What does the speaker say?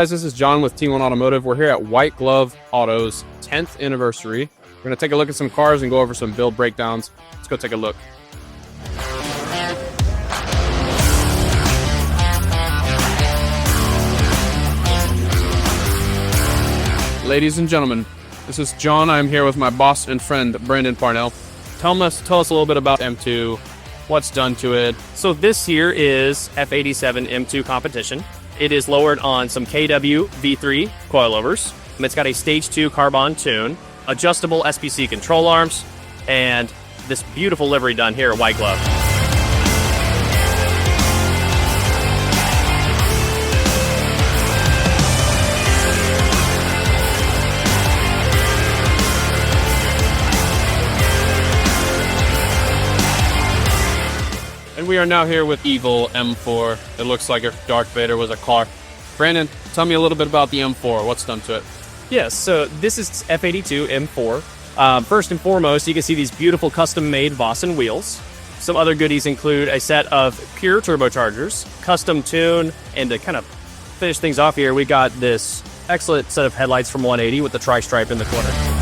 Guys, this is John with Team-One Automotive. We're here at White Glove Auto's 10th anniversary. We're going to take a look at some cars and go over some build breakdowns. Let's go take a look. Ladies and gentlemen, this is John. I'm here with my boss and friend, Brandon Parnell. Tell us a little bit about M2, what's done to it. So this here is F87 M2 Competition. It is lowered on some KW V3 coilovers. It's got a Stage 2 Carbahn Tune, adjustable SPC control arms, and this beautiful livery done here at White Glove. And we are now here with Evil M4. It looks like if Darth Vader was a car. Brandon, tell me a little bit about the M4. What's done to it? Yes, so this is F82 M4. First and foremost, you can see these beautiful custom-made Vossen wheels. Some other goodies include a set of pure turbochargers, custom tune, and to kind of finish things off here, we got this excellent set of headlights from 180 with the tri-stripe in the corner.